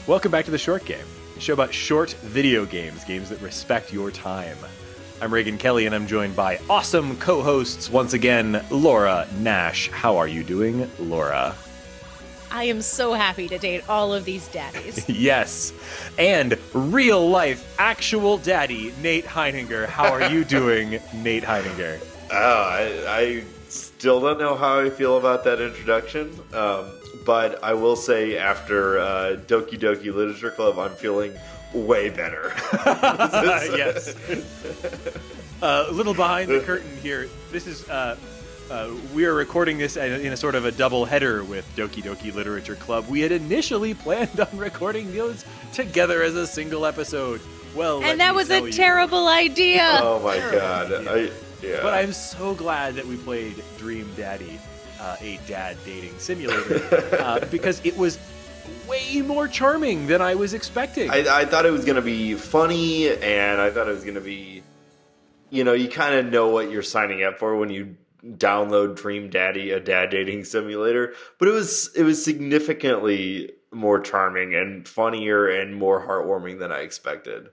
Welcome back to The Short Game, a show about short video games, games that respect your time. I'm Reagan Kelly, and I'm joined by awesome co-hosts once again, Laura Nash. How are you doing, Laura? I am so happy to date all of these daddies. Yes. And real-life, actual daddy, Nate Heininger. How are you doing, Nate Heininger? I still don't know how I feel about that introduction, but I will say after Doki Doki Literature Club, I'm feeling way better. Yes. A little behind the curtain here. This is we are recording this in a sort of a double header with Doki Doki Literature Club. We had initially planned on recording those together as a single episode. Well, and that was a terrible idea. Oh my god. Yeah. But I'm so glad that we played Dream Daddy, a dad dating simulator, because it was way more charming than I was expecting. I thought it was going to be funny, and I thought it was going to be, you kind of know what you're signing up for when you download Dream Daddy, a dad dating simulator. But it was significantly more charming and funnier and more heartwarming than I expected.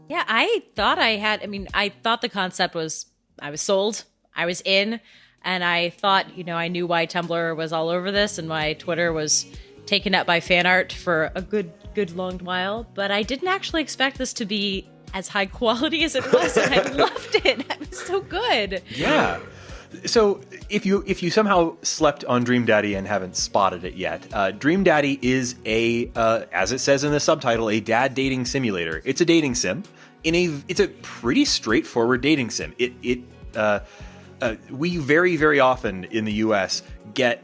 Yeah, I thought the concept was, I was sold, I was in, and I thought, I knew why Tumblr was all over this and why Twitter was taken up by fan art for a good long while, but I didn't actually expect this to be as high quality as it was, and I loved it. It was so good. Yeah. So if you somehow slept on Dream Daddy and haven't spotted it yet, Dream Daddy is as it says in the subtitle, a dad dating simulator. It's a dating sim. It's a pretty straightforward dating sim. We very, very often in the US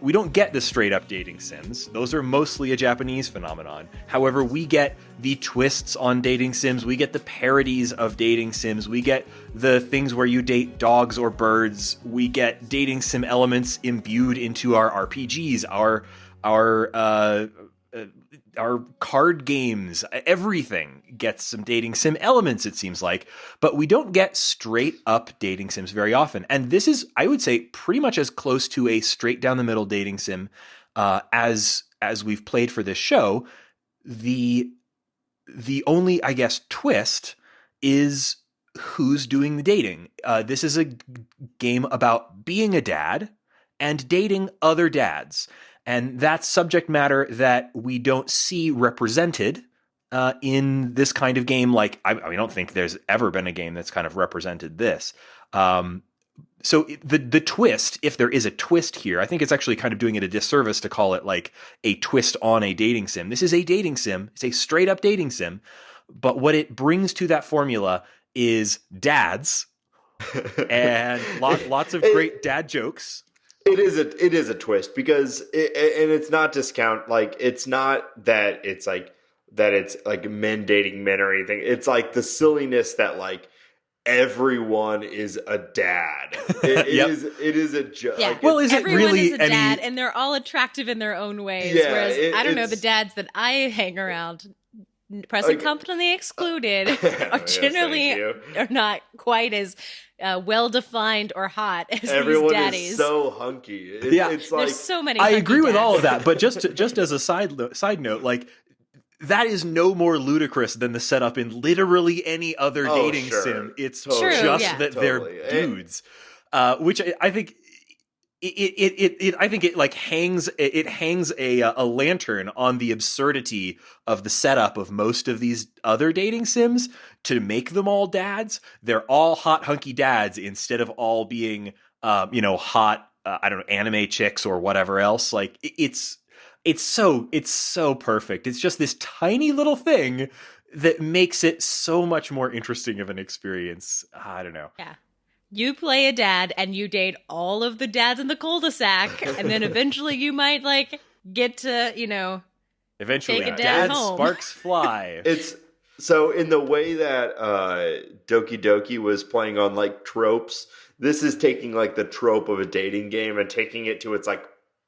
we don't get the straight up dating sims. Those are mostly a Japanese phenomenon. However, we get the twists on dating sims. We get the parodies of dating sims. We get the things where you date dogs or birds. We get dating sim elements imbued into our RPGs, our card games. Everything gets some dating sim elements, it seems like, but we don't get straight up dating sims very often. And this is, I would say, pretty much as close to a straight down the middle dating sim as we've played for this show. The only, I guess, twist is who's doing the dating. This is a game about being a dad and dating other dads. And that's subject matter that we don't see represented in this kind of game. Like, I don't think there's ever been a game that's kind of represented this. So the twist, if there is a twist here, I think it's actually kind of doing it a disservice to call it like a twist on a dating sim. This is a dating sim. It's a straight up dating sim. But what it brings to that formula is dads and lots of great dad jokes. It is a twist because and it's not discount, like it's not that it's like men dating men or anything. It's like the silliness that like everyone is a dad. It is a joke. Yeah. Like, well, is it really is a dad, and they're all attractive in their own ways. Yeah, whereas I don't know, the dads that I hang around, present company excluded, are generally are not quite as well-defined or hot as everyone these daddies. Is so hunky. It's like there's so many. I agree with dads. all of that, but just as a side note, like that is no more ludicrous than the setup in literally any other dating sim. It's just that they're dudes, which I think. I think it like hangs a lantern on the absurdity of the setup of most of these other dating sims to make them all dads. They're all hot hunky dads instead of all being hot anime chicks or whatever else. Like it's so perfect. It's just this tiny little thing that makes it so much more interesting of an experience. I don't know. Yeah. You play a dad and you date all of the dads in the cul-de-sac, and then eventually you might like get to, eventually take a dad home. Sparks fly. It's So in the way that Doki Doki was playing on like tropes, this is taking like the trope of a dating game and taking it to its like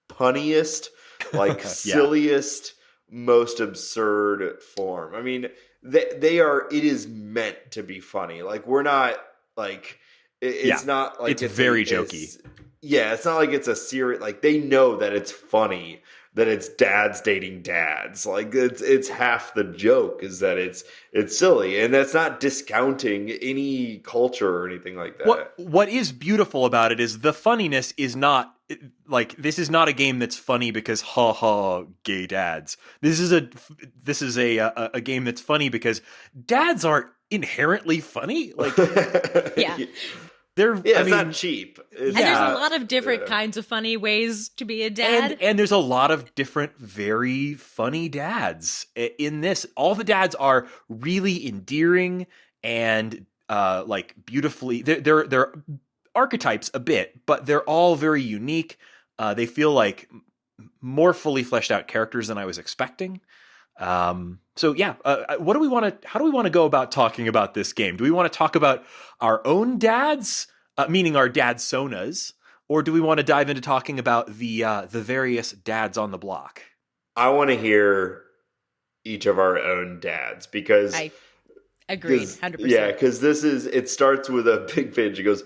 punniest, like silliest, most absurd form. I mean, they are. It is meant to be funny. Like we're not like it's not like it's very jokey. It's not like it's a serious. Like they know that it's funny. That it's dads dating dads. Like it's half the joke is that it's silly, and that's not discounting any culture or anything like that. What is beautiful about it is the funniness is not like this is not a game that's funny because ha ha gay dads. This is a game that's funny because dads aren't inherently funny. Like it's not cheap. And there's a lot of different kinds of funny ways to be a dad. And there's a lot of different, very funny dads in this. All the dads are really endearing and like beautifully. They're archetypes a bit, but they're all very unique. They feel like more fully fleshed out characters than I was expecting. How do we want to go about talking about this game? Do we want to talk about our own dads, meaning our Dadsonas, or do we want to dive into talking about the various dads on the block? I want to hear each of our own dads because I agreed, 100%. Yeah, because it starts with a big page. It goes,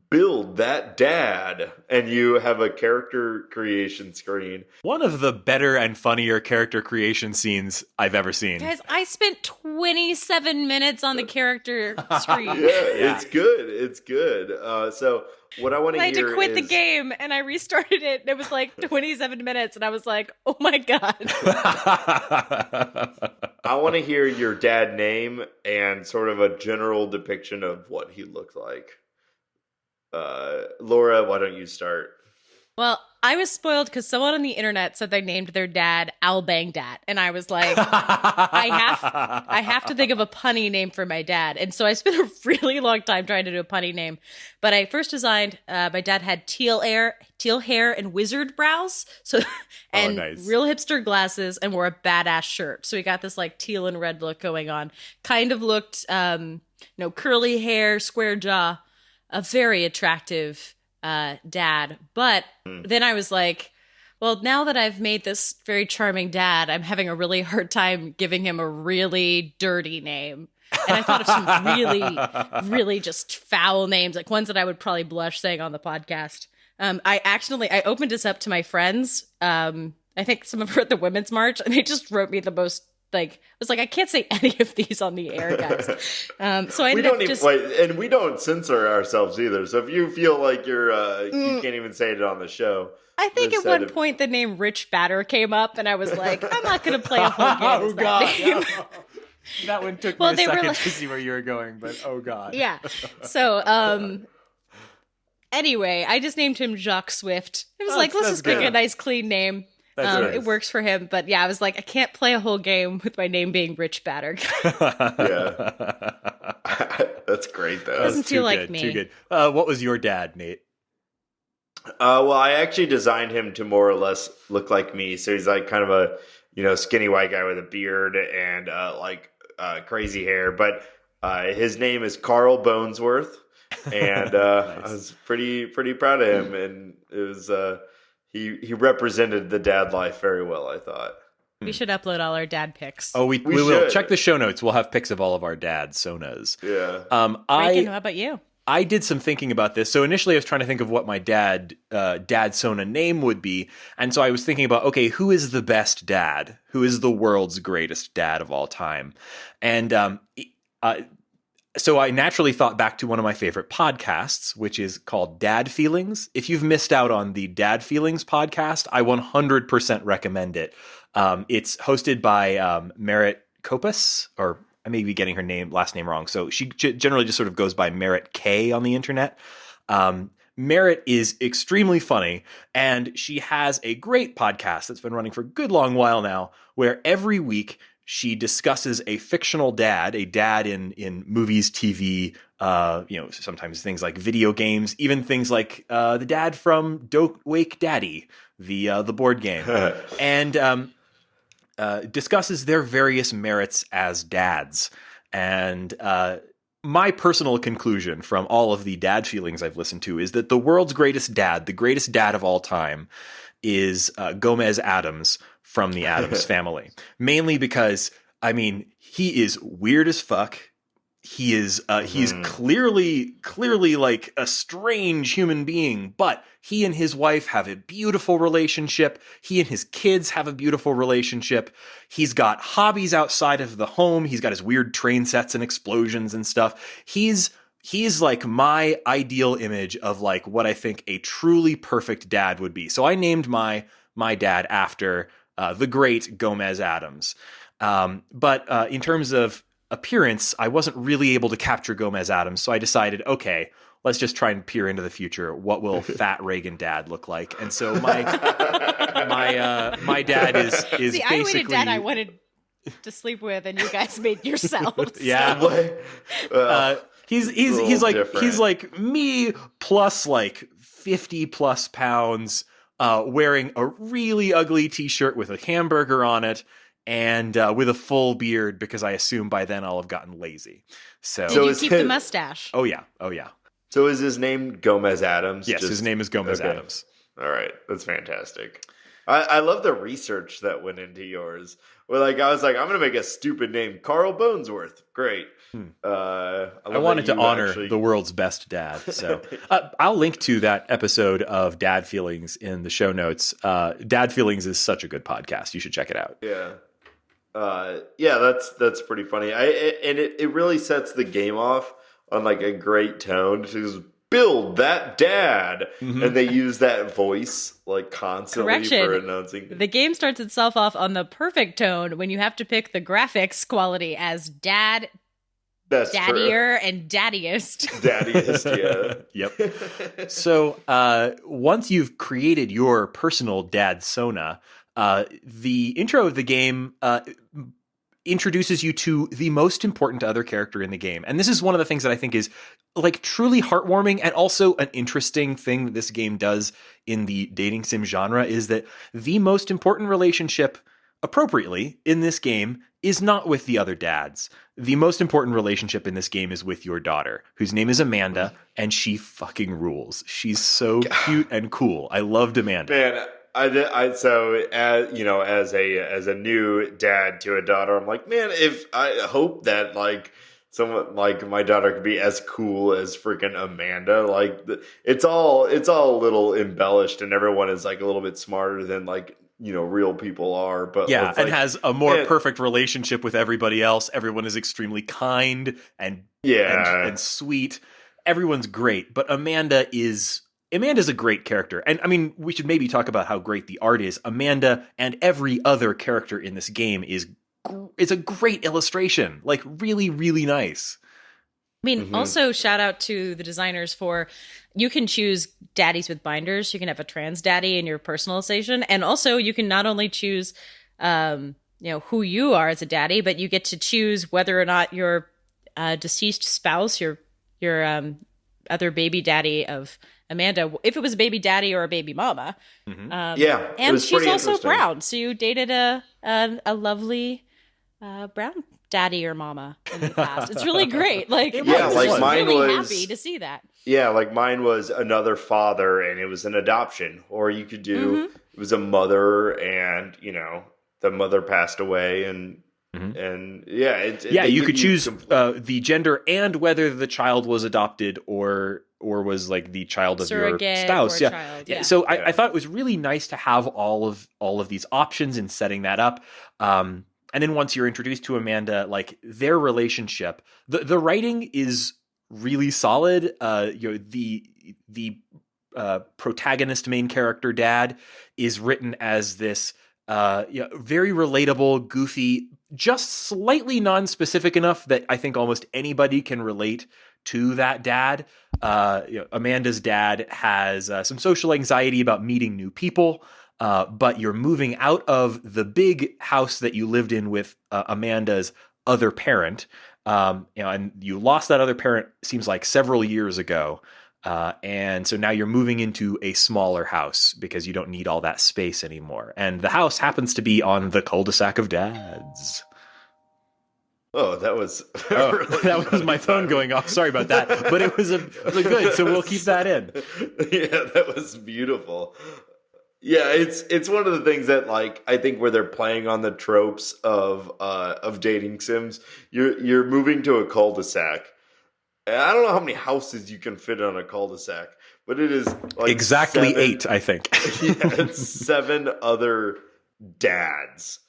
build that dad, and you have a character creation screen. One of the better and funnier character creation scenes I've ever seen. Guys, I spent 27 minutes on the character screen. It's good. So what I want to hear is... I had to quit the game, and I restarted it, and it was like 27 minutes, and I was like, oh my God. I want to hear your dad name and sort of a general depiction of what he looked like. Laura, why don't you start? Well, I was spoiled because someone on the internet said they named their dad Al Bangdat, and I was like, I have to think of a punny name for my dad, and so I spent a really long time trying to do a punny name. But I first designed. My dad had teal hair, and wizard brows, and nice. Real hipster glasses, and wore a badass shirt. So we got this like teal and red look going on. Kind of looked, curly hair, square jaw. A very attractive dad. But then I was like, well, now that I've made this very charming dad, I'm having a really hard time giving him a really dirty name. And I thought of some really, really just foul names, like ones that I would probably blush saying on the podcast. I opened this up to my friends. I think some of them were at the Women's March, and they just wrote me the most I was like, I can't say any of these on the air, guys. So I and we don't censor ourselves either. So if you feel like you can't even say it on the show. I think at one point the name Rich Batter came up, and I was like, I'm not going to play a whole game with that name. No. That one took me a second to see where you were going, but oh God. Yeah. So, anyway, I just named him Jacques Swift. It was let's just pick a nice, clean name. Nice. It works for him, but yeah, I was like, I can't play a whole game with my name being Rich Batter. Yeah, that's great though. Doesn't feel like me. Too good. What was your dad, Nate? Well, I actually designed him to more or less look like me. So he's like kind of a skinny white guy with a beard and crazy hair. But his name is Carl Bonesworth, and nice. I was pretty proud of him, and it was. He represented the dad life very well, I thought. We should upload all our dad pics. Oh, we will. Check the show notes. We'll have pics of all of our Dadsonas. Yeah. Reagan, how about you? I did some thinking about this. So initially I was trying to think of what my Dadsona name would be. And so I was thinking about, okay, who is the best dad? Who is the world's greatest dad of all time? And so I naturally thought back to one of my favorite podcasts, which is called Dad Feelings. If you've missed out on the Dad Feelings podcast, I 100% recommend it. It's hosted by Merritt Kopus, or I may be getting her last name wrong. So she generally just sort of goes by Merritt K on the internet. Merritt is extremely funny, and she has a great podcast that's been running for a good long while now, where every week she discusses a fictional dad, a dad in movies, TV, sometimes things like video games, even things like the dad from Don't Wake Daddy, the board game, and discusses their various merits as dads. And my personal conclusion from all of the dad feelings I've listened to is that the world's greatest dad, the greatest dad of all time, is Gomez Addams from the Addams family. Mainly because, I mean, he is weird as fuck. He is he's clearly like a strange human being, but he and his wife have a beautiful relationship. He and his kids have a beautiful relationship. He's got hobbies outside of the home. He's got his weird train sets and explosions and stuff. He's like my ideal image of like what I think a truly perfect dad would be. So I named my dad after the great Gomez Addams. But in terms of appearance, I wasn't really able to capture Gomez Addams, so I decided, okay, let's just try and peer into the future. What will fat Reagan dad look like? And so my dad is See, basically... I wanted dad I wanted to sleep with, and you guys made yourselves. Yeah. He's like me plus like 50 plus pounds, wearing a really ugly t-shirt with a hamburger on it, and with a full beard, because I assume by then I'll have gotten lazy. So Did you keep the mustache? Oh yeah. So is his name Gomez Addams? Yes, his name is Gomez Addams. All right, that's fantastic. I love the research that went into yours. Well, like I was like, I'm gonna make a stupid name, Carl Bonesworth. Great. I wanted to honor the world's best dad. So I'll link to that episode of Dad Feelings in the show notes. Dad Feelings is such a good podcast. You should check it out. Yeah. That's pretty funny. It really sets the game off on like a great tone. She's build that dad, and they use that voice like constantly for announcing. The game starts itself off on the perfect tone when you have to pick the graphics quality as dad, That's daddier, true. and daddiest. Daddiest, yeah. Yep. So once you've created your personal Dadsona, the intro of the game introduces you to the most important other character in the game. And this is one of the things that I think is like truly heartwarming, and also an interesting thing that this game does in the dating sim genre, is that the most important relationship appropriately in this game is not with the other dads. The most important relationship in this game is with your daughter, whose name is Amanda, and she fucking rules. She's so cute and cool. I loved Amanda. Man, so as a new dad to a daughter, I'm like, man, if I hope that like someone like my daughter could be as cool as freaking Amanda. Like it's all a little embellished, and everyone is like a little bit smarter than like real people are. But yeah, and has a more perfect relationship with everybody else. Everyone is extremely kind and sweet. Everyone's great, but Amanda's a great character. And I mean, we should maybe talk about how great the art is. Amanda and every other character in this game is a great illustration. Like really, really nice. I mean, also shout out to the designers for, you can choose daddies with binders. You can have a trans daddy in your personalization. And also you can not only choose, who you are as a daddy, but you get to choose whether or not your deceased spouse, your other baby daddy of Amanda, if it was a baby daddy or a baby mama. And she's also brown, so you dated a lovely brown daddy or mama in the past. It's really great. Like, mine really was happy to see that. Yeah, like mine was another father, and it was an adoption. Or you could do it was a mother, and the mother passed away, and you could choose the gender and whether the child was adopted or was like the child of surrogate your spouse. Child. So I thought it was really nice to have all of these options in setting that up. And then once you're introduced to Amanda, like their relationship, the writing is really solid. The protagonist main character dad is written as this very relatable, goofy, just slightly non-specific enough that I think almost anybody can relate to that dad. Amanda's dad has some social anxiety about meeting new people, but you're moving out of the big house that you lived in with Amanda's other parent, and you lost that other parent, seems like several years ago. And so now you're moving into a smaller house because you don't need all that space anymore. And the house happens to be on the cul-de-sac of dads. Oh, that was Oh, that was my phone going off. Sorry about that, but it was a good. So we'll keep that in. Yeah, that was beautiful. Yeah, it's one of the things that like I think where they're playing on the tropes of dating sims. You're moving to a cul-de-sac. And I don't know how many houses you can fit on a cul-de-sac, but it is like Exactly 8, I think. Yeah, it's 7 other dads.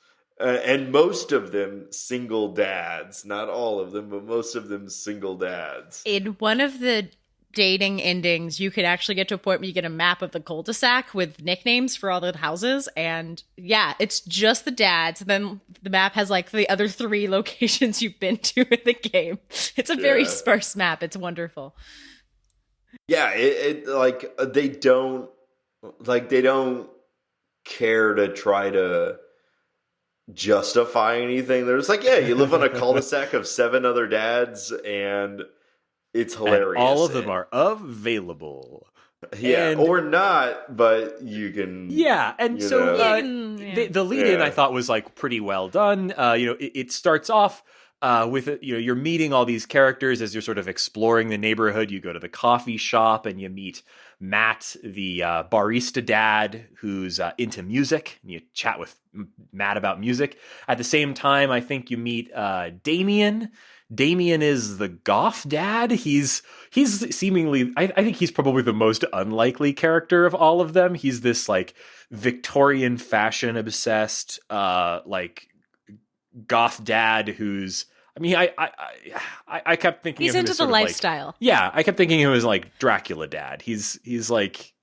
And most of them single dads. Not all of them, but most of them single dads. In one of the dating endings, you could actually get to a point where you get a map of the cul-de-sac with nicknames for all the houses. And yeah, it's just the dads. And then the map has like the other 3 locations you've been to in the game. It's a very sparse map. It's wonderful. Yeah, it like they don't care to try to justify anything. They're just like, yeah, you live on a cul-de-sac of 7 other dads, and it's hilarious. And all of them are available. Yeah, or not, but you can. Yeah, and so the lead-in I thought was like pretty well done. It starts off with you're meeting all these characters as you're sort of exploring the neighborhood. You go to the coffee shop and you meet Matt, the barista dad who's into music, and you chat with Matt about music. At the same time, I think you meet Damien. Damien is the goth dad. He's seemingly, I think he's probably the most unlikely character of all of them. He's this like Victorian fashion obsessed, like goth dad who's, I mean, I kept thinking he's of him into as the sort of lifestyle. Like, yeah, I kept thinking of him as like Dracula dad. He's like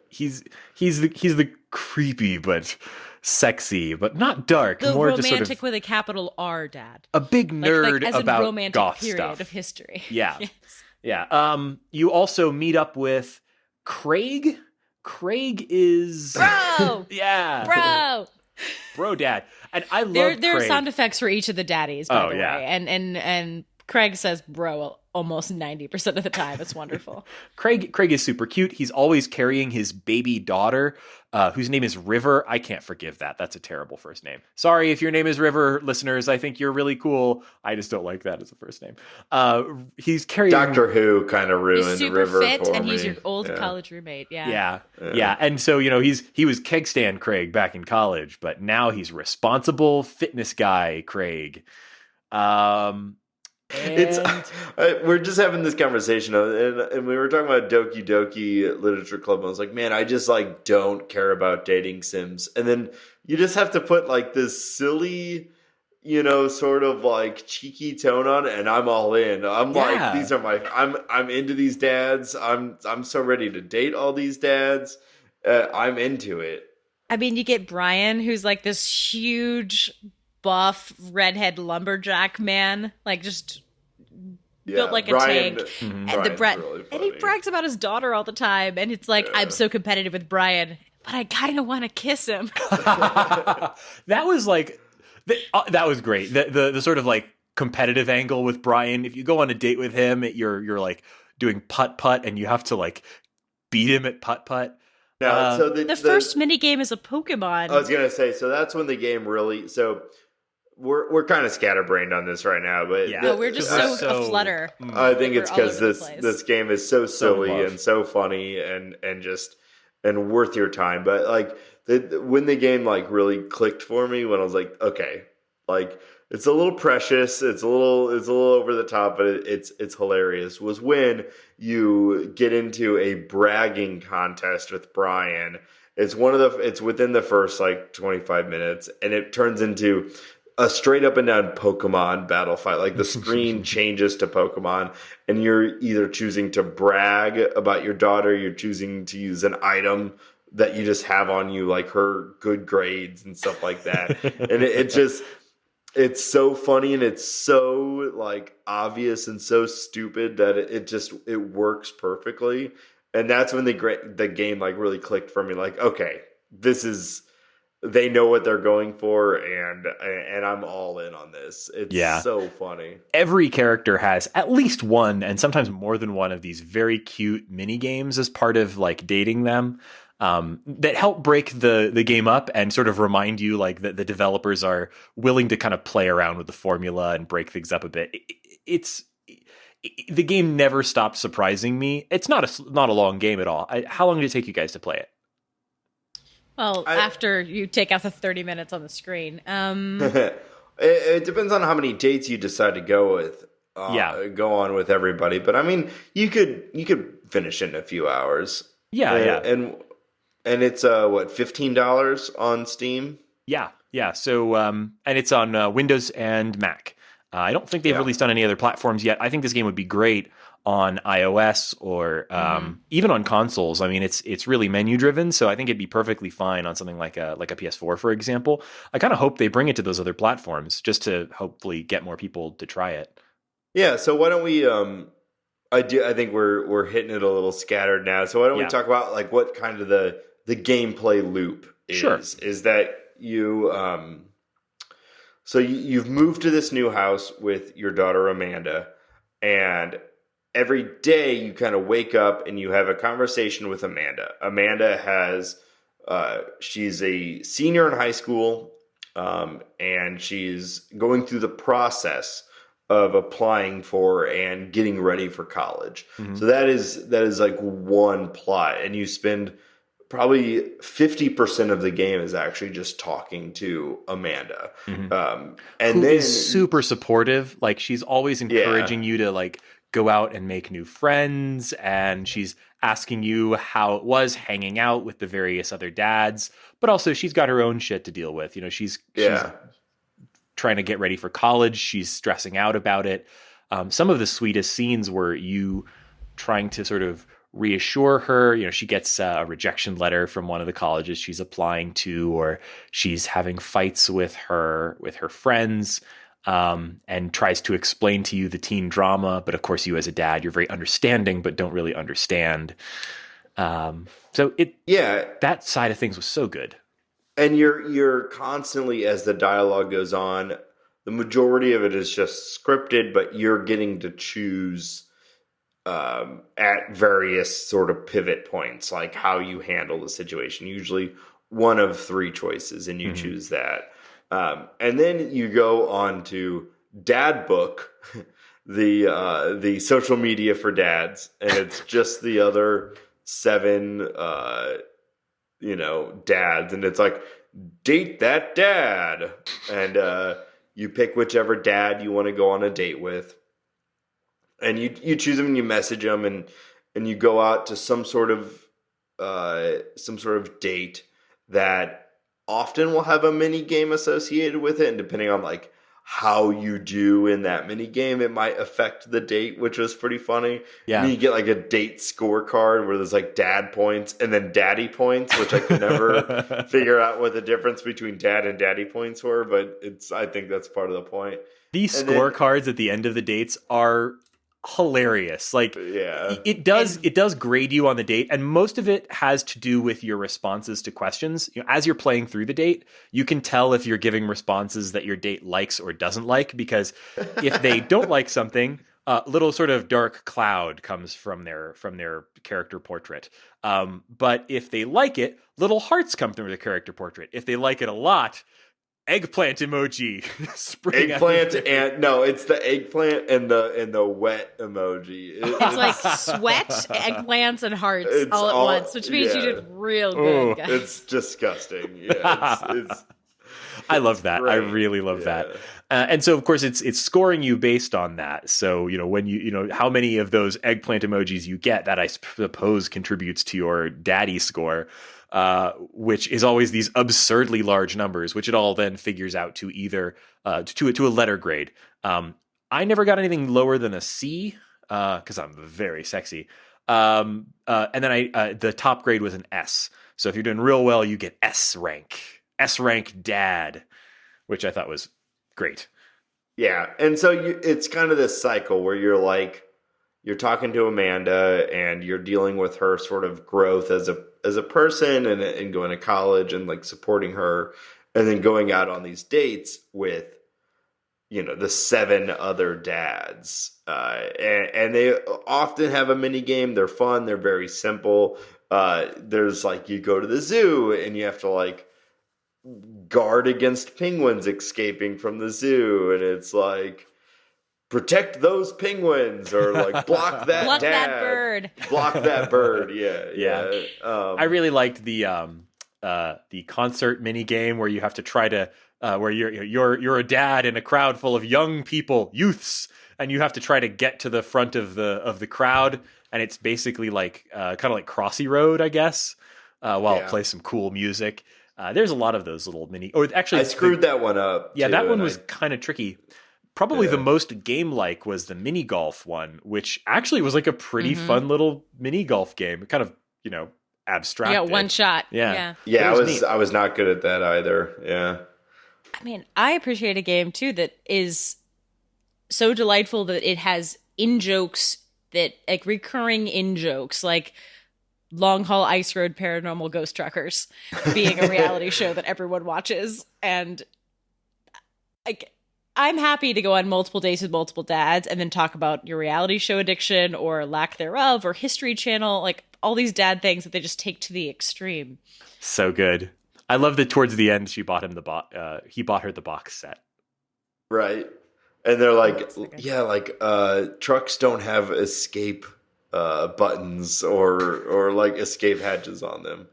he's the creepy but sexy but not dark, the more romantic just sort of with a capital R dad. A big nerd as about in romantic goth period stuff of history. Yeah. Yes. Yeah. You also meet up with Craig. Craig is Bro. Yeah. Bro dad. And I love there Craig. are sound effects for each of the daddies, by the yeah. way. And Craig says bro almost 90% of the time. It's wonderful. Craig is super cute. He's always carrying his baby daughter, whose name is River. I can't forgive that. That's a terrible first name. Sorry if your name is River, listeners. I think you're really cool. I just don't like that as a first name. He's carrying Doctor Who kind of ruined he's super River fit, for and me. he's your old college roommate. Yeah. And so he was keg stand Craig back in college, but now he's responsible fitness guy Craig. We're just having this conversation, and we were talking about Doki Doki Literature Club. And I was like, man, I just like don't care about dating sims. And then you just have to put like this silly, sort of like cheeky tone on it, and I'm all in. I'm like, these are I'm into these dads. I'm so ready to date all these dads. I'm into it. I mean, you get Brian, who's like this huge buff redhead lumberjack man, like just built like Brian, a tank. Mm-hmm. And he brags about his daughter all the time, and it's like, I'm so competitive with Brian, but I kind of want to kiss him. That was like that was great. The sort of like competitive angle with Brian. If you go on a date with him, you're like doing putt-putt, and you have to like beat him at putt-putt. No, so the first mini game is a Pokemon. I was gonna say, so that's when the game really. So we're kind of scatterbrained on this right now, but no, we're just so aflutter. I think it's because this game is so silly and so funny and worth your time. But like when the game like really clicked for me, when I was like, okay, like it's a little precious, it's a little over the top, but it's hilarious. Was when you get into a bragging contest with Brian. It's within the first like 25 minutes, and it turns into a straight up and down Pokemon battle fight. Like the screen changes to Pokemon, and you're either choosing to brag about your daughter, you're choosing to use an item that you just have on you, like her good grades and stuff like that. And it's so funny, and it's so like obvious and so stupid that it works perfectly. And that's when the game like really clicked for me. Like, okay, they know what they're going for, and I'm all in on this. It's so funny. Every character has at least one, and sometimes more than one, of these very cute mini games as part of like dating them. that help break the game up and sort of remind you like that the developers are willing to kind of play around with the formula and break things up a bit. The game never stopped surprising me. It's not a long game at all. How long did it take you guys to play it? Well, after you take out the 30 minutes on the screen. It depends on how many dates you decide to go with. Go on with everybody. But I mean, you could finish it in a few hours. Yeah. And it's what, $15 on Steam? Yeah. So and it's on Windows and Mac. I don't think they've released on any other platforms yet. I think this game would be great on iOS or even on consoles. I mean, it's really menu driven, so I think it'd be perfectly fine on something like a PS4, for example. I kind of hope they bring it to those other platforms just to hopefully get more people to try it. Yeah. So why don't we? I think we're hitting it a little scattered now. So why don't we talk about like what kind of the gameplay loop is? Sure. Is that you? So you've moved to this new house with your daughter Amanda, and every day you kind of wake up and you have a conversation with Amanda. Amanda she's a senior in high school, and she's going through the process of applying for and getting ready for college. Mm-hmm. So that is like one plot, and you spend probably 50% of the game is actually just talking to Amanda. Mm-hmm. Who is super supportive. Like she's always encouraging you to like go out and make new friends. And she's asking you how it was hanging out with the various other dads, but also she's got her own shit to deal with. You know, she's trying to get ready for college. She's stressing out about it. Some of the sweetest scenes were you trying to sort of reassure her. You know, she gets a rejection letter from one of the colleges she's applying to, or she's having fights with her friends, and tries to explain to you the teen drama. But of course, you as a dad, you're very understanding, but don't really understand. That side of things was so good. And you're constantly, as the dialogue goes on, the majority of it is just scripted, but you're getting to choose at various sort of pivot points, like how you handle the situation. Usually one of three choices, and you choose that. And then you go on to Dad Book, the social media for dads, and it's just the other 7 dads, and it's like, date that dad, and you pick whichever dad you want to go on a date with, and you choose them and you message them, and you go out to some sort of date that often will have a mini game associated with it, and depending on like how you do in that mini game, it might affect the date, which was pretty funny. Yeah. And you get like a date scorecard where there's like dad points and then daddy points, which I could never figure out what the difference between dad and daddy points were, but I think that's part of the point. These scorecards at the end of the dates are hilarious. Like, it does grade you on the date, and most of it has to do with your responses to questions. You know, as you're playing through the date, you can tell if you're giving responses that your date likes or doesn't like, because if they don't like something, a little sort of dark cloud comes from their character portrait. But if they like it, little hearts come from their character portrait. If they like it a lot, eggplant emoji. Eggplant it's the eggplant and the wet emoji. It's like sweat, eggplants, and hearts all at once, which means you did real good, guys. It's disgusting. Yeah, it's I love that. Great. I really love that. And so, of course, it's scoring you based on that. So, you know, when how many of those eggplant emojis you get, that I suppose contributes to your daddy score. Which is always these absurdly large numbers, which it all then figures out to either to a letter grade. I never got anything lower than a C because I'm very sexy. And then the top grade was an S. So if you're doing real well, you get S rank dad, which I thought was great. Yeah, and so it's kind of this cycle where you're talking to Amanda and you're dealing with her sort of growth as a person and going to college and like supporting her, and then going out on these dates with, you know, the 7 other dads. And they often have a mini game. They're fun. They're very simple. there's like you go to the zoo and you have to like guard against penguins escaping from the zoo, and it's like protect those penguins or like block that Block dad. that bird. Block that bird. Yeah. I really liked the concert mini game where you have to try to where you're a dad in a crowd full of young people, youths, and you have to try to get to the front of the crowd, and it's basically like kind of like Crossy Road, I guess, while it plays some cool music. There's a lot of those little mini. Or actually, I screwed that one up. Yeah, too, that one was kind of tricky. Probably the most game-like was the mini golf one, which actually was like a pretty fun little mini golf game. Kind of, abstract. Yeah, one shot. Yeah. I was not good at that either. Yeah. I mean, I appreciate a game too that is so delightful that it has in-jokes that like recurring in-jokes, like Long Haul Ice Road Paranormal Ghost Truckers being a reality show that everyone watches. And like, I'm happy to go on multiple dates with multiple dads and then talk about your reality show addiction or lack thereof or History Channel, like all these dad things that they just take to the extreme. So good. I love that towards the end he bought her the box set. Right. And they're like, trucks don't have escape buttons or like escape hatches on them.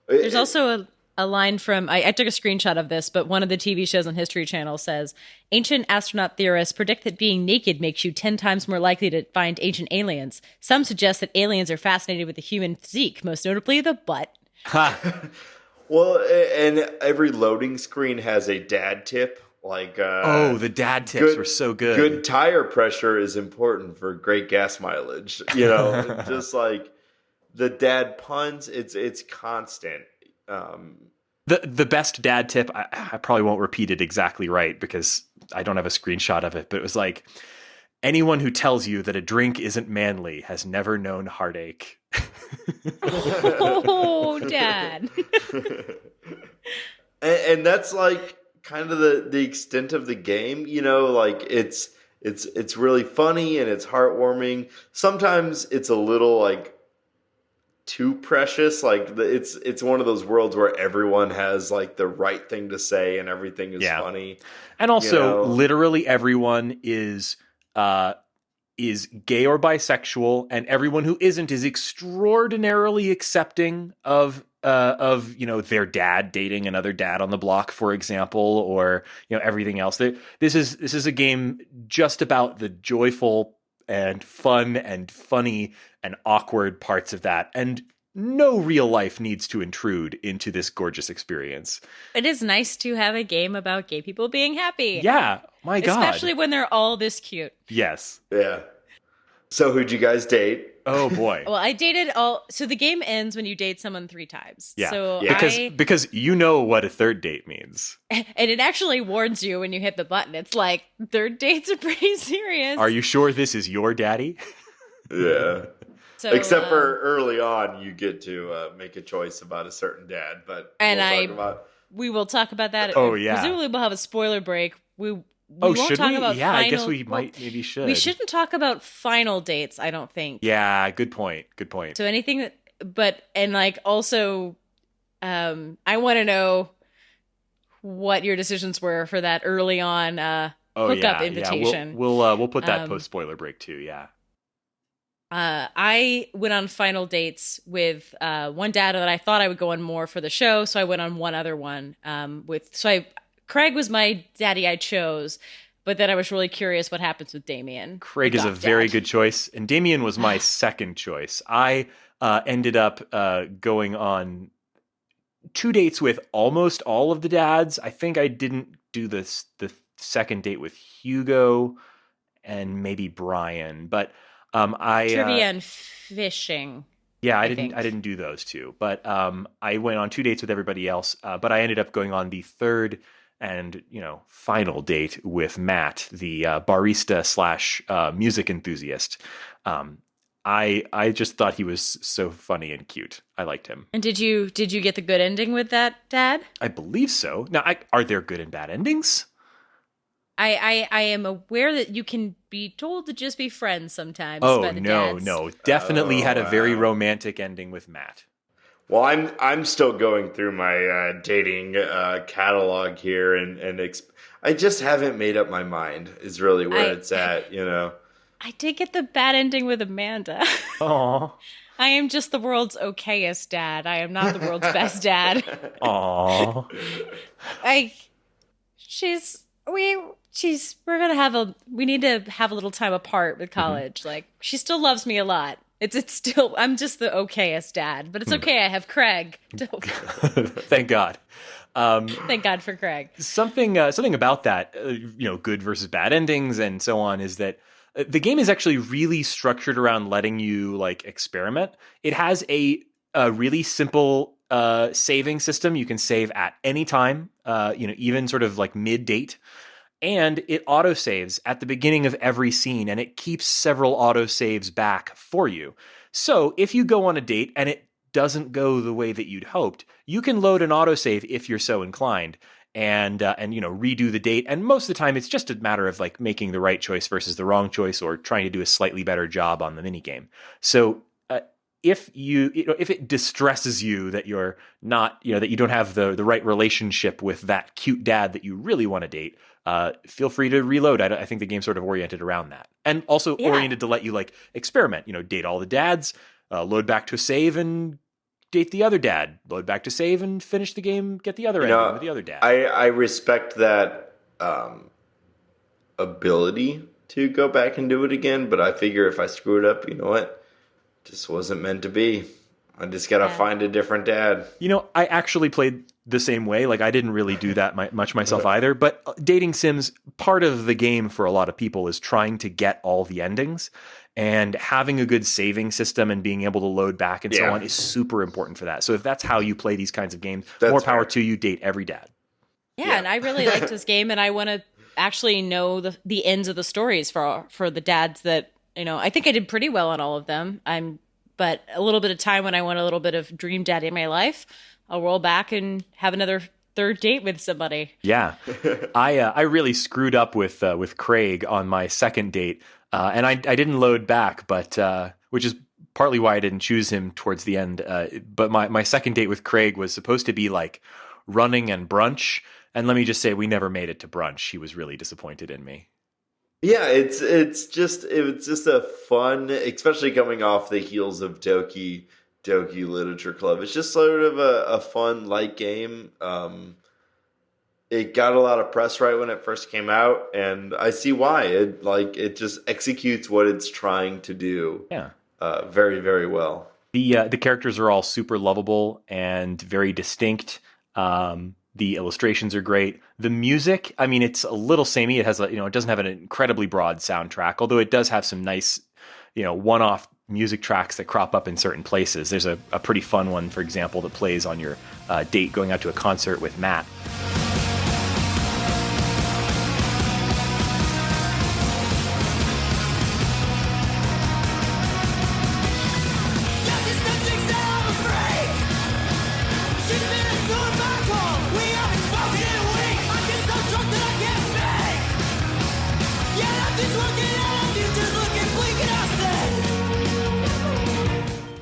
There's also a line from, I took a screenshot of this, but one of the TV shows on History Channel says, ancient astronaut theorists predict that being naked makes you 10 times more likely to find ancient aliens. Some suggest that aliens are fascinated with the human physique, most notably the butt. Well, and every loading screen has a dad tip. Like the dad tips were so good. Good tire pressure is important for great gas mileage. Just like the dad puns, it's constant. The best dad tip, I probably won't repeat it exactly right because I don't have a screenshot of it, but it was like, anyone who tells you that a drink isn't manly has never known heartache. Oh, Dad. and that's like kind of the extent of the game, like it's really funny and it's heartwarming. Sometimes it's a little like too precious. Like it's one of those worlds where everyone has like the right thing to say and everything is funny. And also literally everyone is gay or bisexual, and everyone who isn't is extraordinarily accepting of their dad dating another dad on the block, for example, or everything else. This is a game just about the joyful and fun and funny and awkward parts of that, and no real life needs to intrude into this gorgeous experience. It is nice to have a game about gay people being happy. Yeah, my God. Especially when they're all this cute. Yes. Yeah. So who'd you guys date? Oh boy. Well, I dated so the game ends when you date someone 3 times. Yeah. So Because you know what a third date means. And it actually warns you when you hit the button. It's like, third dates are pretty serious. Are you sure this is your daddy? Yeah. So, except for early on, you get to make a choice about a certain dad, but we will talk about that. Oh, yeah. Presumably we'll have a spoiler break. We won't should talk we? about Yeah, final, I guess we maybe should. We shouldn't talk about final dates, I don't think. Yeah, good point. So anything also, I want to know what your decisions were for that early on hookup invitation. Yeah. We'll put that post spoiler break too. Yeah. I went on final dates with one dad that I thought I would go on more for the show, so I went on one other one Craig was my daddy I chose, but then I was really curious what happens with Damien. Craig is a very good choice, and Damien was my second choice. I ended up going on 2 dates with almost all of the dads. I think I didn't do the second date with Hugo and maybe Brian, but trivia and fishing. Yeah, I didn't do those two, but I went on 2 dates with everybody else. But I ended up going on the third and final date with Matt, the barista / music enthusiast. I just thought he was so funny and cute. I liked him. And did you get the good ending with that dad? I believe so. Now, are there good and bad endings? I am aware that you can be told to just be friends sometimes Oh, by the no, dads. no. Definitely had a very wow. romantic ending with Matt. Well, I'm still going through my dating catalog here, I just haven't made up my mind. Is really where I it's at, you know. I did get the bad ending with Amanda. Aw. I am just the world's okayest dad. I am not the world's best dad. Aw. I we're gonna have we need to have a little time apart with college. Like she still loves me a lot. It's still I'm just the okayest dad, but it's okay. I have Craig. Thank God. Thank God for Craig. Something about that, good versus bad endings and so on, is that the game is actually really structured around letting you like experiment. It has a really simple saving system. You can save at any time, even sort of like mid-date. And it autosaves at the beginning of every scene, and it keeps several autosaves back for you. So if you go on a date and it doesn't go the way that you'd hoped, you can load an autosave if you're so inclined, and redo the date. And most of the time, it's just a matter of like making the right choice versus the wrong choice, or trying to do a slightly better job on the minigame. So if it distresses you that you're not, that you don't have the right relationship with that cute dad that you really want to date, feel free to reload. I think the game's sort of oriented around that, and also oriented to let you like experiment. Date all the dads, load back to a save and date the other dad, load back to save and finish the game, get the other ending with the other dad. I respect that ability to go back and do it again, but I figure if I screw it up, you know what? Just wasn't meant to be. I just gotta find a different dad. I actually played the same way. Like, I didn't really do that much myself either. But dating sims, part of the game for a lot of people is trying to get all the endings. And having a good saving system and being able to load back and so on is super important for that. So if that's how you play these kinds of games, more power to you. Date every dad. Yeah, and I really liked this game, and I want to actually know the ends of the stories for the dads that, I think I did pretty well on all of them. But a little bit of time when I want a little bit of dream daddy in my life, I'll roll back and have another third date with somebody. Yeah, I really screwed up with Craig on my second date, and I didn't load back, but which is partly why I didn't choose him towards the end. But my second date with Craig was supposed to be like running and brunch, and let me just say, we never made it to brunch. He was really disappointed in me. Yeah, it's just a fun, especially coming off the heels of Doki Literature Club. It's just sort of a fun light game. It got a lot of press right when it first came out, and I see why. It just executes what it's trying to do. Yeah, very, very well. The characters are all super lovable and very distinct. The illustrations are great. The music, I mean, it's a little samey. It has it doesn't have an incredibly broad soundtrack, although it does have some nice, one-off music tracks that crop up in certain places. There's a pretty fun one, for example, that plays on your date going out to a concert with Matt.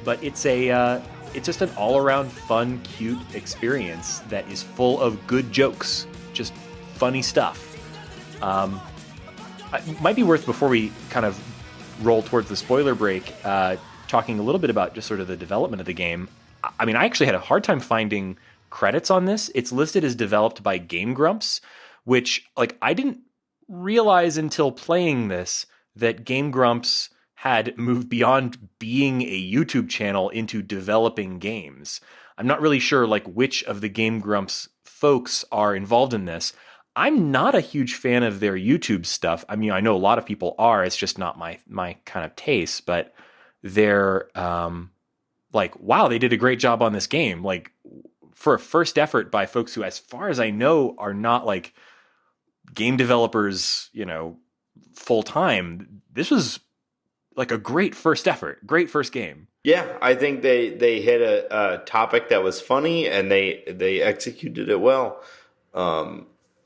But it's just an all-around fun, cute experience that is full of good jokes, just funny stuff. It might be worth, before we kind of roll towards the spoiler break, talking a little bit about just sort of the development of the game. I mean, I actually had a hard time finding credits on this. It's listed as developed by Game Grumps, which, like, I didn't realize until playing this that Game Grumps had moved beyond being a YouTube channel into developing games. I'm not really sure like which of the Game Grumps folks are involved in this. I'm not a huge fan of their YouTube stuff. I mean, I know a lot of people are. It's just not my kind of taste, but they're like, wow, they did a great job on this game. Like, for a first effort by folks who, as far as I know, are not like game developers, full time. This was like a great first effort, great first game. Yeah, I think they hit a topic that was funny, and they executed it well.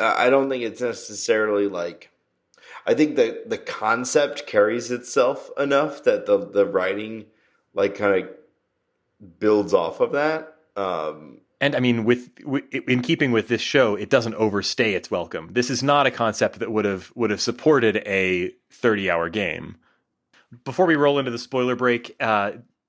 I don't think it's necessarily like. I think that the concept carries itself enough that the writing like kind of builds off of that. And I mean, in keeping with this show, it doesn't overstay its welcome. This is not a concept that would have supported a 30-hour game. Before we roll into the spoiler break,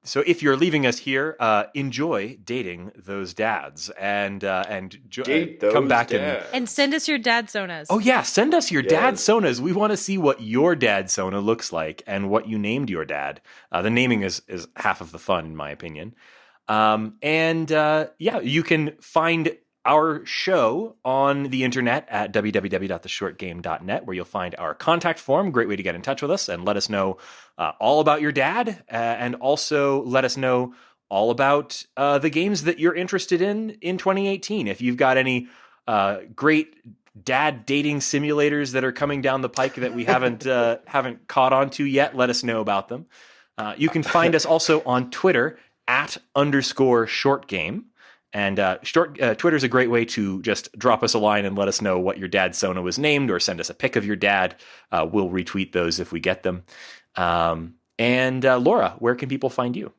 so if you're leaving us here, enjoy dating those dads and Date those come back dads. And send us your Dadsonas. Oh yeah, send us your Yes. Dadsonas. We want to see what your Dadsona looks like and what you named your dad. The naming is half of the fun, in my opinion. Yeah, you can find our show on the internet at www.theshortgame.net, where you'll find our contact form. Great way to get in touch with us and let us know all about your dad, and also let us know all about the games that you're interested in 2018. If you've got any great dad dating simulators that are coming down the pike that we haven't caught on to yet, let us know about them. You can find us also on Twitter @_shortgame. And Twitter's a great way to just drop us a line and let us know what your Dadsona was named, or send us a pic of your dad. We'll retweet those if we get them. Laura, where can people find you?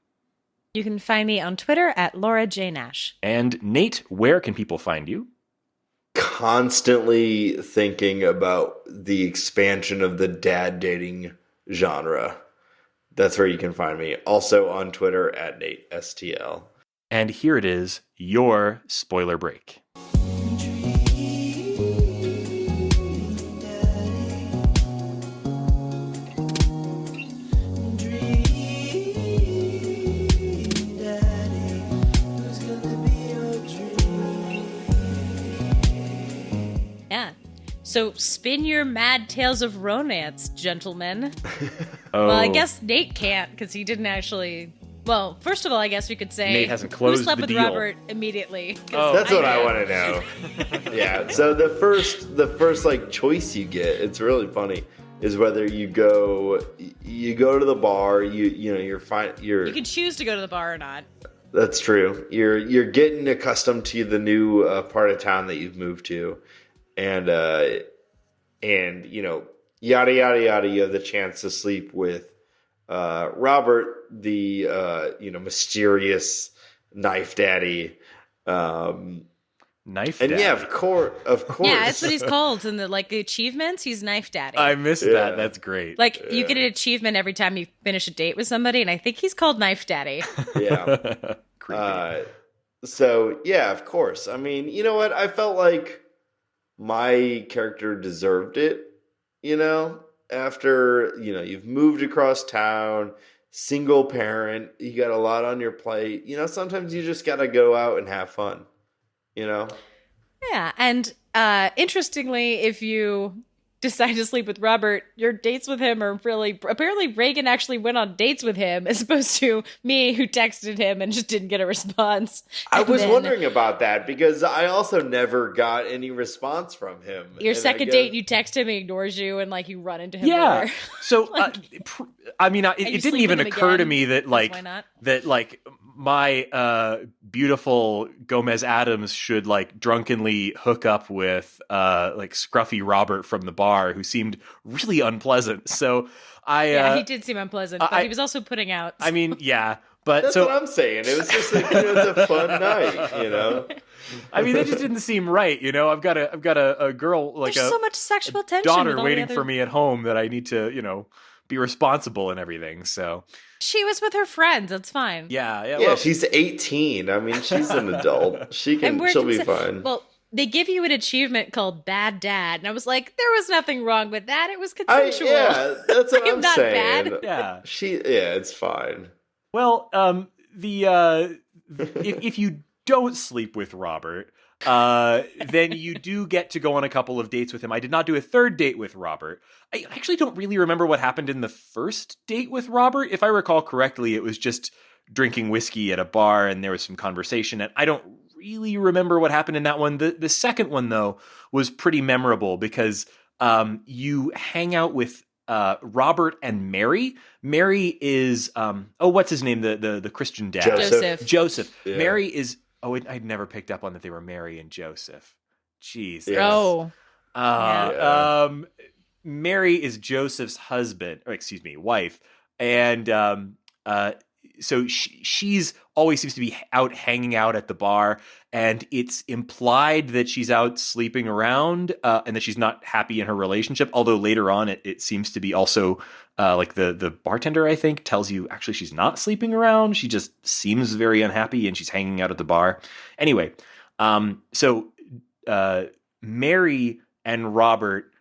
You can find me on Twitter @Laura J. Nash. And Nate, where can people find you? Constantly thinking about the expansion of the dad dating genre. That's where you can find me. Also on Twitter @NateSTL. And here it is, your spoiler break. Yeah. So spin your mad tales of romance, gentlemen. Oh. Well, I guess Nate can't because he didn't actually. Well, first of all, I guess we could say Nate hasn't closed who slept the with deal. Robert immediately. 'cause Oh. That's what I did. want to know. Yeah. So the first like choice you get, it's really funny, is whether you go to the bar, you're fine. You can choose to go to the bar or not. That's true. You're getting accustomed to the new part of town that you've moved to, and yada yada yada. You have the chance to sleep with Robert, the mysterious knife daddy. Knife And Daddy. yeah, of course. Yeah, that's what he's called in the achievements. He's Knife Daddy. I missed Yeah. that. That's great. You get an achievement every time you finish a date with somebody, and I think he's called Knife Daddy. Yeah. Creepy. So yeah, of course. I mean, you know what? I felt like my character deserved it. After you've moved across town, single parent, you got a lot on your plate. Sometimes you just got to go out and have fun. Yeah, and interestingly, if you decide to sleep with Robert, your dates with him are really... Apparently, Reagan actually went on dates with him, as opposed to me, who texted him and just didn't get a response. I And was then wondering about that because I also never got any response from him. Your And I second guess- date, you text him, he ignores you, and you run into him Yeah. more. So, I mean, you it didn't sleep even with him occur to again, me that why not? my beautiful Gomez Addams should drunkenly hook up with scruffy Robert from the bar, who seemed really unpleasant. So Yeah, he did seem unpleasant, but he was also putting out. I mean, yeah, but That's so what I'm saying. It was just it was a fun night. I mean, that just didn't seem right. I've got a girl There's a so much sexual tension. daughter with all waiting the other... for me at home that I need to be responsible and everything. So She was with her friends. That's fine. yeah. Yeah, Well, she's 18. I mean, she's an adult. She'll be fine. Well, they give you an achievement called Bad Dad, and I was like, there was nothing wrong with that. It was consensual. Yeah, that's what I am I'm not saying. bad. yeah. It's fine. Well, if you don't sleep with Robert, then you do get to go on a couple of dates with him. I did not do a third date with Robert. I actually don't really remember what happened in the first date with Robert. If I recall correctly, it was just drinking whiskey at a bar and there was some conversation, and I don't really remember what happened in that one. The second one, though, was pretty memorable because you hang out with Robert and Mary. Mary is what's his name? The Christian dad. Joseph. Yeah. Mary is I'd never picked up on that they were Mary and Joseph. Jeez. Yeah. Oh, Yeah. Mary is Joseph's wife, and so she's always seems to be out hanging out at the bar, and it's implied that she's out sleeping around, and that she's not happy in her relationship. Although later on, it seems to be also like the bartender, I think, tells you actually she's not sleeping around. She just seems very unhappy, and she's hanging out at the bar. Anyway, so Mary and Robert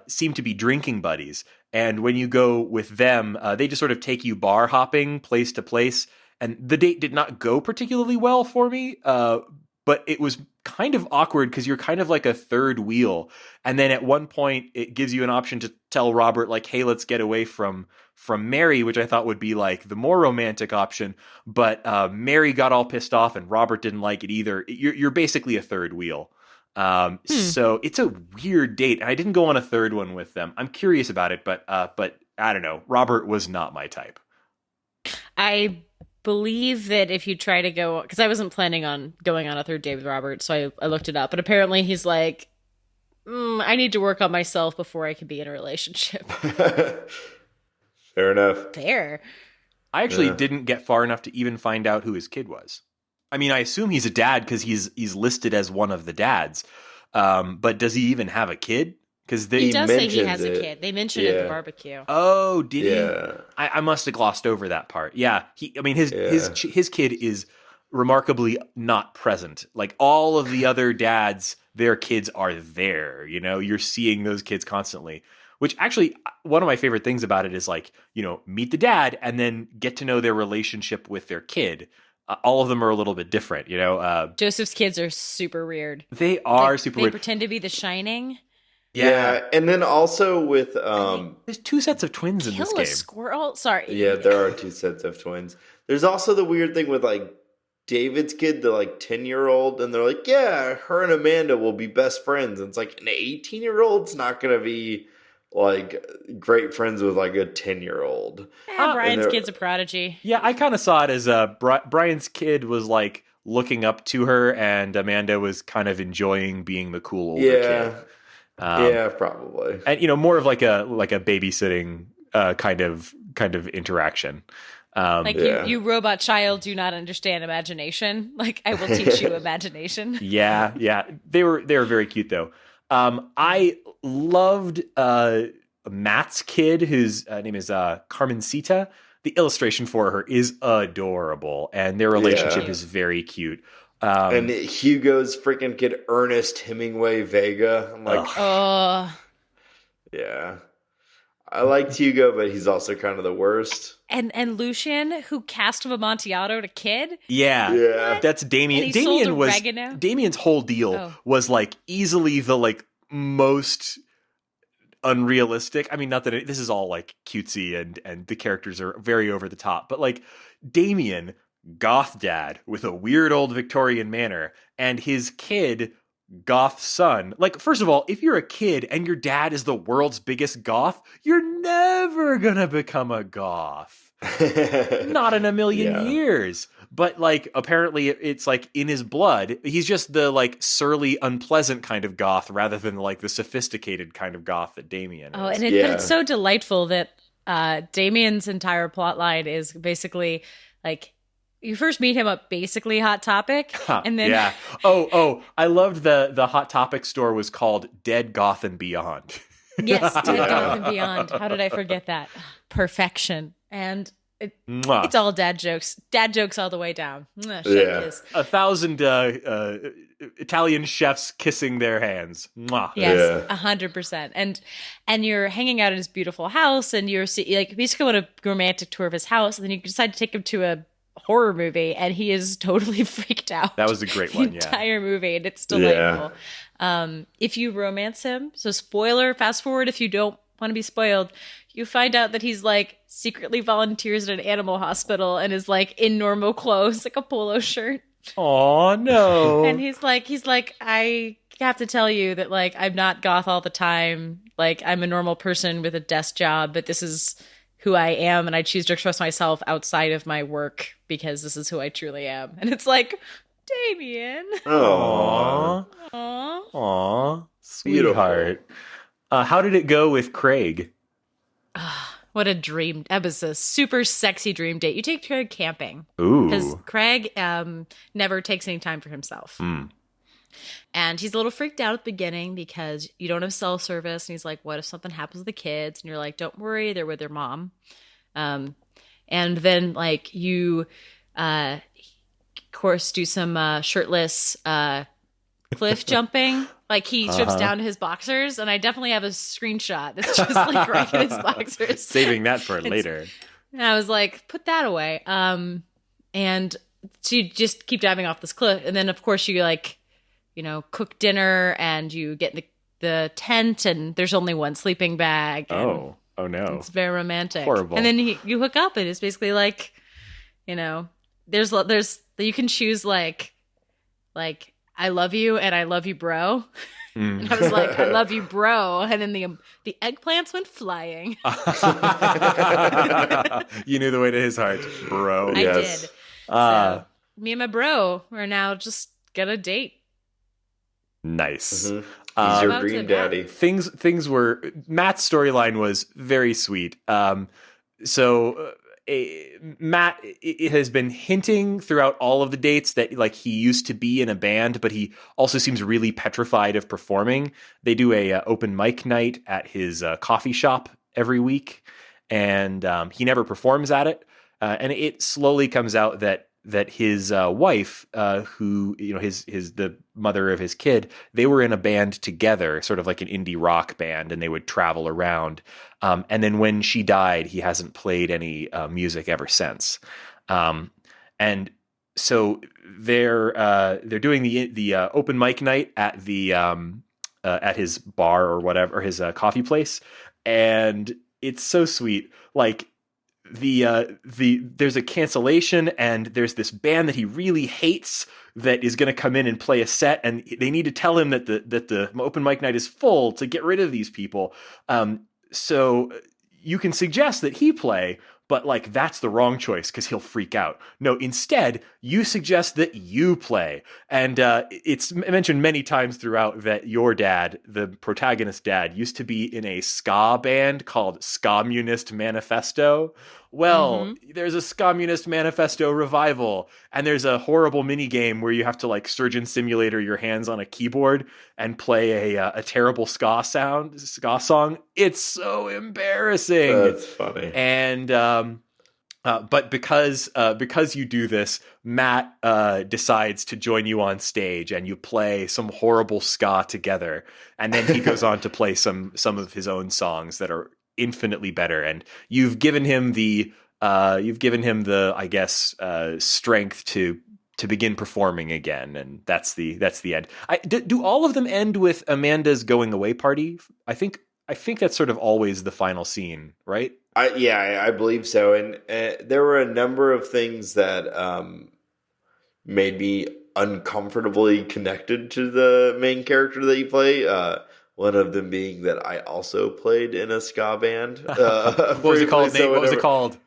seem to be drinking buddies. And when you go with them, they just sort of take you bar hopping place to place. And the date did not go particularly well for me, but it was kind of awkward because you're kind of like a third wheel. And then at one point, it gives you an option to tell Robert, like, hey, let's get away from Mary, which I thought would be like the more romantic option. But Mary got all pissed off and Robert didn't like it either. You're basically a third wheel. So it's a weird date, and I didn't go on a third one with them. I'm curious about it, but I don't know. Robert was not my type. I believe that if you try to go, because I wasn't planning on going on a third date with Robert, so I looked it up, but apparently he's like, I need to work on myself before I can be in a relationship. Fair enough. Fair. I actually didn't get far enough to even find out who his kid was. I mean, I assume he's a dad because he's listed as one of the dads. But does he even have a kid? Because he does say he has a kid. They mentioned it at the barbecue. Oh, did he? I must have glossed over that part. Yeah, his kid is remarkably not present. Like all of the other dads, their kids are there. You know, you're seeing those kids constantly. Which actually, one of my favorite things about it is like, you know, meet the dad and then get to know their relationship with their kid. All of them are a little bit different, you know. Joseph's kids are super weird. They are super weird. They pretend to be The Shining. Yeah, and then also with there's two sets of twins in this game. Kill a squirrel? Sorry. Yeah, there are two sets of twins. There's also the weird thing with like David's kid, the like 10-year-old, and they're like, yeah, her and Amanda will be best friends. And it's like an 18-year-old's not gonna be like great friends with like a 10-year-old. Brian's kid's a prodigy. Yeah, I kind of saw it as Brian's kid was like looking up to her, and Amanda was kind of enjoying being the cool older kid. Yeah, probably. And you know, more of like a babysitting kind of interaction. You robot child do not understand imagination. Like I will teach you imagination. Yeah. They were very cute though. I loved Matt's kid, whose name is Carmencita. The illustration for her is adorable, and their relationship is very cute. And Hugo's freaking kid, Ernest Hemingway Vega. I'm like, yeah. I liked Hugo, but he's also kind of the worst. And Lucian, who cast of Amontillado to kid. Yeah. That's Damien. Damien's whole deal was like easily the like most unrealistic. I mean, not that this is all like cutesy and the characters are very over the top, but like Damien, goth dad with a weird old Victorian manor, and his kid, goth son. Like, first of all, if you're a kid and your dad is the world's biggest goth, you're never gonna become a goth. Not in a million years. But like, apparently it's like in his blood. He's just the like surly, unpleasant kind of goth rather than like the sophisticated kind of goth that Damien is. But it's so delightful that Damien's entire plot line is basically like, you first meet him at basically Hot Topic, and then I loved the Hot Topic store was called Dead Goth and Beyond. Yes, Dead Goth and Beyond. How did I forget that? Perfection. And it's all dad jokes all the way down. 1,000 Italian chefs kissing their hands. Yes, 100%. And you're hanging out at his beautiful house, and you're like basically on a romantic tour of his house, and then you decide to take him to a horror movie, and he is totally freaked out. That was a great one. The entire movie, and it's delightful. If you romance him, so spoiler, fast forward if you don't want to be spoiled, you find out that he's like secretly volunteers at an animal hospital and is like in normal clothes, like a polo shirt. Oh no. And he's like, I have to tell you that like I'm not goth all the time. Like I'm a normal person with a desk job, but this is who I am, and I choose to express myself outside of my work because this is who I truly am. And it's like, Damien. Oh, Aw. Aw, sweetheart. How did it go with Craig? What a dream. That was a super sexy dream date. You take Craig camping. Ooh. Because Craig never takes any time for himself. And he's a little freaked out at the beginning because you don't have cell service. And he's like, what if something happens to the kids? And you're like, don't worry, they're with their mom. And then like you, of course, do some shirtless cliff jumping. Like he strips down to his boxers. And I definitely have a screenshot that's just like Craig in his boxers. Saving that for later. And I was like, put that away. And so you just keep diving off this cliff. And then, of course, you like, you know, cook dinner and you get in the tent and there's only one sleeping bag. Oh no. It's very romantic. Horrible. And then you hook up and it's basically like, you know, there's you can choose like I love you and I love you, bro. And I was like, I love you, bro. And then the eggplants went flying. You knew the way to his heart, bro. I Yes. did. So me and my bro are now just gonna date. Nice. He's your About dream to- daddy. Things were Matt's storyline was very sweet. Matt has been hinting throughout all of the dates that like he used to be in a band, but he also seems really petrified of performing. They do a open mic night at his coffee shop every week, and he never performs at it. And it slowly comes out that his wife, who his the mother of his kid, they were in a band together, sort of like an indie rock band, and they would travel around. And then when she died, he hasn't played any music ever since. And so they're doing the open mic night at the at his bar or whatever, or his coffee place, and it's so sweet. Like there's a cancellation and there's this band that he really hates that is going to come in and play a set, and they need to tell him that the open mic night is full to get rid of these people. So you can suggest that he play, but like that's the wrong choice because he'll freak out. No, instead you suggest that you play, and it's mentioned many times throughout that your dad, the protagonist dad, used to be in a ska band called Scommunist Manifesto. Well, there's a Scommunist Manifesto revival, and there's a horrible mini game where you have to like Surgeon Simulator your hands on a keyboard and play a terrible ska song. It's so embarrassing. That's funny. And but because you do this, Matt decides to join you on stage, and you play some horrible ska together, and then he goes on to play some of his own songs that are infinitely better, and you've given him the I guess strength to begin performing again, and that's the end. Do all of them end with Amanda's going away party? I think that's sort of always the final scene, right? I believe so. And there were a number of things that made me uncomfortably connected to the main character that you play. One of them being that I also played in a ska band. What was it called? What was it called?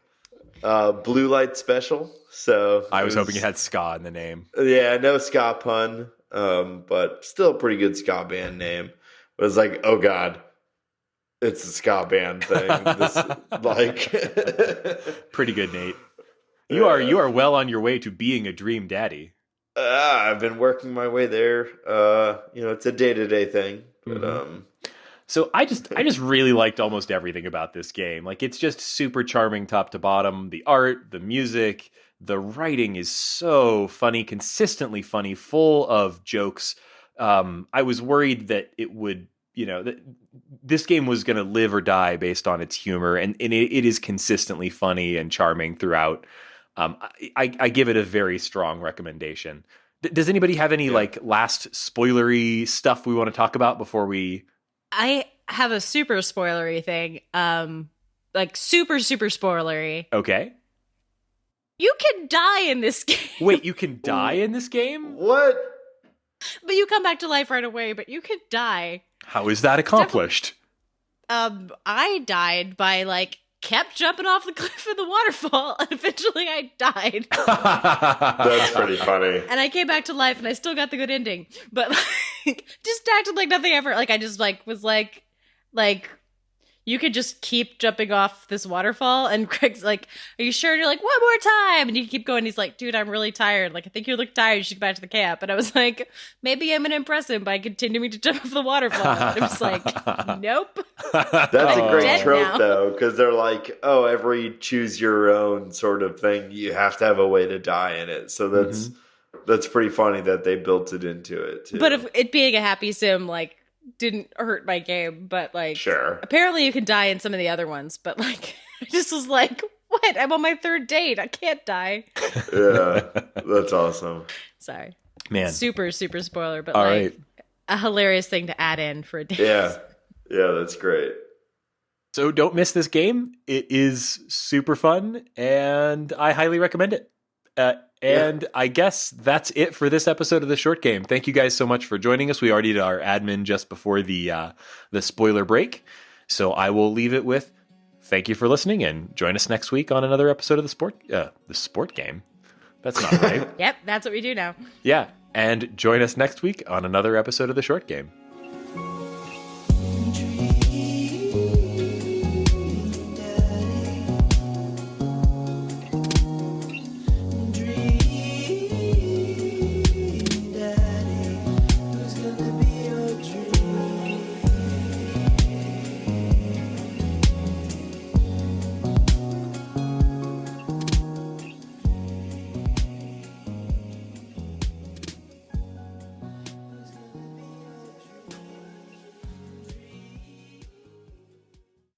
Blue Light Special. So I was hoping it had ska in the name. Yeah, no ska pun, but still a pretty good ska band name. But it's like, oh god, it's a ska band thing. Pretty good, Nate. You are well on your way to being a dream daddy. I've been working my way there. It's a day-to-day thing. But So I just really liked almost everything about this game. Like, it's just super charming top to bottom. The art, the music, the writing is so funny, consistently funny, full of jokes. I was worried that it would, that this game was going to live or die based on its humor, and it is consistently funny and charming throughout. I give it a very strong recommendation. Does anybody have any like last spoilery stuff we want to talk about before we? I have a super spoilery thing. Like super spoilery. Okay. You can die in this game. Wait, you can die in this game? what? But you come back to life right away, but you can die. How is that accomplished? I died by like kept jumping off the cliff in the waterfall, and eventually I died. That's pretty funny. And I came back to life, and I still got the good ending. But like, just acted like nothing ever. Like I just like was like you could just keep jumping off this waterfall. And Craig's like, "Are you sure?" And you're like, "One more time." And you keep going. He's like, "Dude, I'm really tired. Like I think you look tired. You should go back to the camp." And I was like, maybe I'm gonna impress him by continuing to jump off the waterfall. And it was like, nope. That's a great dead trope, now. though, because they're like, oh, every choose your own sort of thing, you have to have a way to die in it. So that's pretty funny that they built it into it, too. But if it being a happy sim, like, didn't hurt my game. But like, Sure. apparently you can die in some of the other ones. But like, I just was like, what? I'm on my third date. I can't die. Yeah, that's awesome. Sorry. Man. Super spoiler, but All like right. a hilarious thing to add in for a date. Yeah, that's great. So don't miss this game. It is super fun, and I highly recommend it. And I guess that's it for this episode of The Short Game. Thank you guys so much for joining us. We already did our admin just before the spoiler break. So I will leave it with thank you for listening, and join us next week on another episode of the Sport Game. That's not right. Yep, that's what we do now. Yeah, and join us next week on another episode of The Short Game.